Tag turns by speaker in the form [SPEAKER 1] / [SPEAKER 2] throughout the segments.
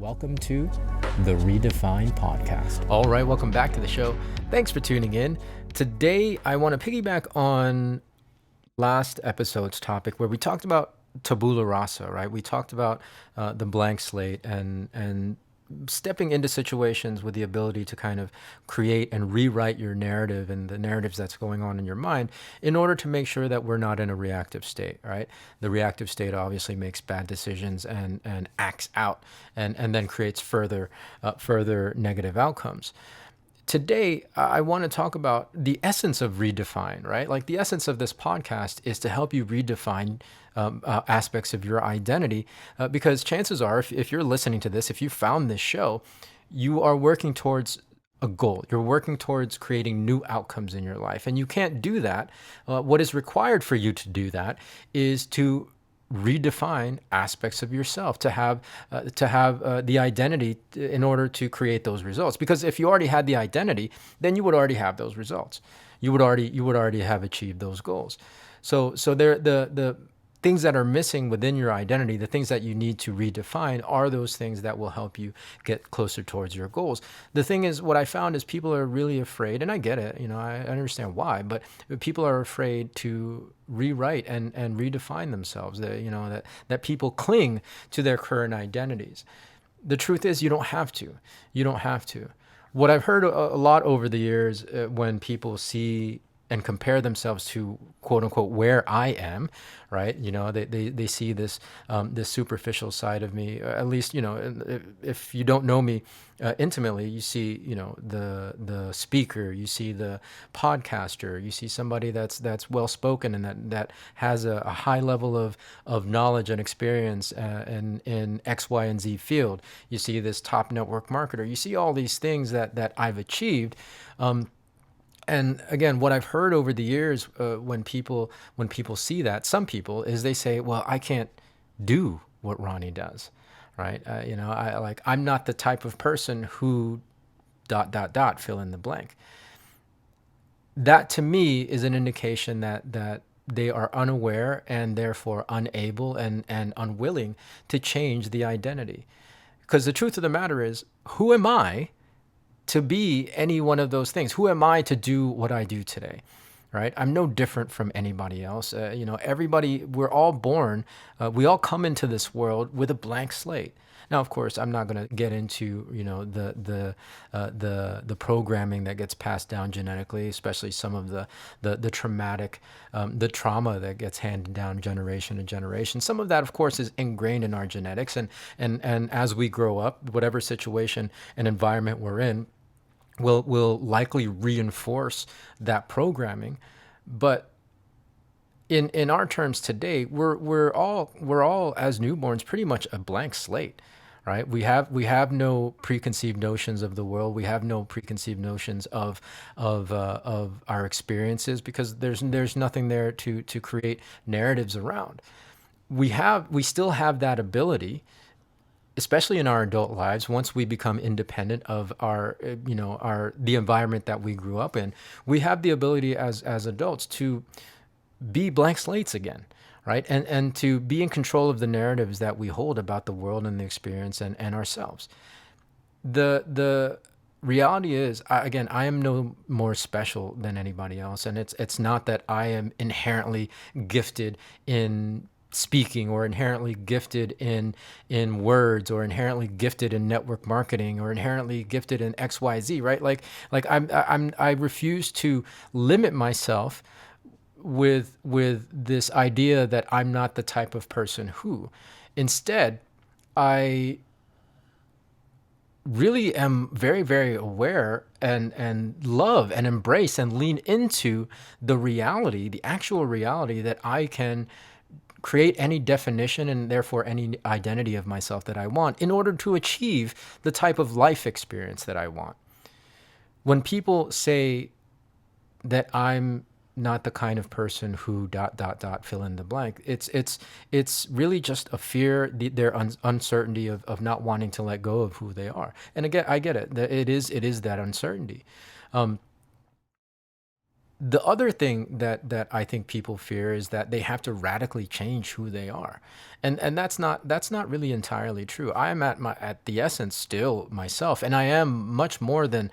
[SPEAKER 1] Welcome to the ReDEFINE Podcast. All right, welcome back to the show. Thanks for tuning in. Today, I want to piggyback on last episode's topic where we talked about tabula rasa, right? We talked about the blank slate and stepping into situations with the ability to kind of create and rewrite your narrative and the narratives that's going on in your mind in order to make sure that we're not in a reactive state, right? The reactive state obviously makes bad decisions and acts out and then creates further negative outcomes. Today, I want to talk about the essence of redefine, right? Like the essence of this podcast is to help you redefine aspects of your identity, because chances are, if you're listening to this, if you found this show, you are working towards a goal. You're working towards creating new outcomes in your life. And you can't do that. What is required for you to do that is to redefine aspects of yourself, to have the identity in order to create those results. Because if you already had the identity, then you would already have those results. You would already have achieved those goals. So the things that are missing within your identity, the things that you need to redefine, are those things that will help you get closer towards your goals. The thing is, what I found is people are really afraid, and I get it, I understand why, but people are afraid to rewrite and redefine themselves, that people cling to their current identities. The truth is, you don't have to. What I've heard a lot over the years when people see and compare themselves to quote unquote where I am, right? They see this superficial side of me. At least, if you don't know me intimately, you see, the speaker, you see the podcaster, you see somebody that's well spoken and that has a high level of knowledge and experience in X, Y, and Z field. You see this top network marketer. You see all these things that I've achieved. And again, what I've heard over the years when people see that, some people, is they say, well, I can't do what Ronnie does, right? I'm not the type of person who ... fill in the blank. That to me is an indication that they are unaware and therefore unable and unwilling to change the identity. Because the truth of the matter is, who am I to be any one of those things? Who am I to do what I do today, right? I'm no different from anybody else. Everybody, we're all born, we all come into this world with a blank slate. Now, of course, I'm not going to get into, the programming that gets passed down genetically, especially some of the traumatic, the trauma that gets handed down generation to generation. Some of that, of course, is ingrained in our genetics. And as we grow up, whatever situation and environment we're in, will likely reinforce that programming. But in our terms today, we're all as newborns pretty much a blank slate, right? We have no preconceived notions of the world. We have no preconceived notions of our experiences, because there's nothing there to create narratives around. We still have that ability, especially in our adult lives. Once we become independent of the environment that we grew up in, we have the ability as adults to be blank slates again, right? And to be in control of the narratives that we hold about the world and the experience and ourselves. The reality is, I am no more special than anybody else. And it's not that I am inherently gifted in speaking, or inherently gifted in words, or inherently gifted in network marketing, or inherently gifted in XYZ, right? Like I refuse to limit myself with this idea that I'm not the type of person who. Instead, I really am very, very aware and love and embrace and lean into the actual reality that I can create any definition and therefore any identity of myself that I want in order to achieve the type of life experience that I want. When people say that I'm not the kind of person who ... fill in the blank, it's really just a fear, their uncertainty of not wanting to let go of who they are. And again, I get it. It is that uncertainty. the other thing that I think people fear is that they have to radically change who they are. And that's not really entirely true. I'm at the essence still myself, and I am much more than,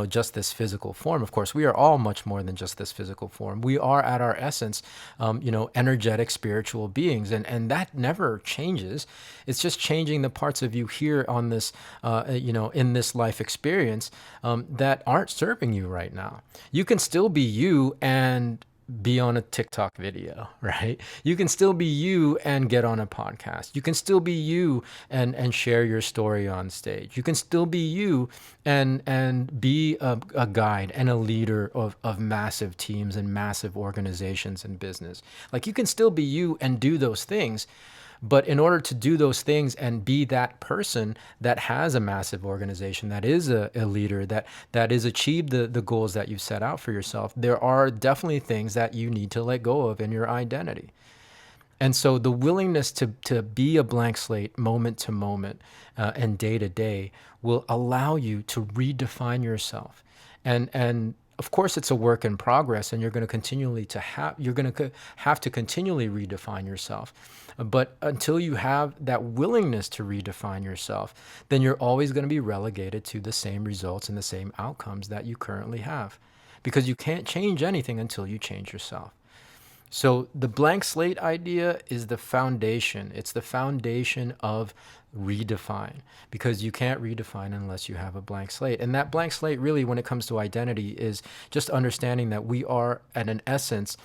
[SPEAKER 1] just this physical form. Of course, we are all much more than just this physical form. We are at our essence, energetic spiritual beings, and that never changes. It's just changing the parts of you here on this, in this life experience, that aren't serving you right now. You can still be you and be on a TikTok video, right? You can still be you and get on a podcast. You can still be you and share your story on stage. You can still be you and be a guide and a leader of massive teams and massive organizations and business. Like, you can still be you and do those things. But in order to do those things and be that person that has a massive organization, that is a leader, that is achieved the goals that you've set out for yourself, there are definitely things that you need to let go of in your identity. And so the willingness to be a blank slate moment to moment and day to day will allow you to redefine yourself. And of course, it's a work in progress, and you're going to have to continually redefine yourself. But until you have that willingness to redefine yourself, then you're always going to be relegated to the same results and the same outcomes that you currently have, because you can't change anything until you change yourself. So the blank slate idea is the foundation. It's the foundation of redefine, because you can't redefine unless you have a blank slate. And that blank slate, really, when it comes to identity, is just understanding that we are, at an essence,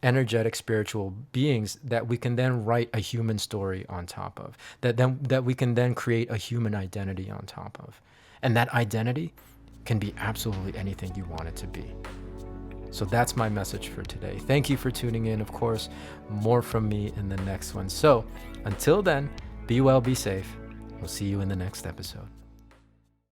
[SPEAKER 1] energetic spiritual beings that we can then write a human story on top of, that we can then create a human identity on top of. And that identity can be absolutely anything you want it to be. So that's my message for today. Thank you for tuning in. Of course, more from me in the next one. So until then, be well, be safe. We'll see you in the next episode.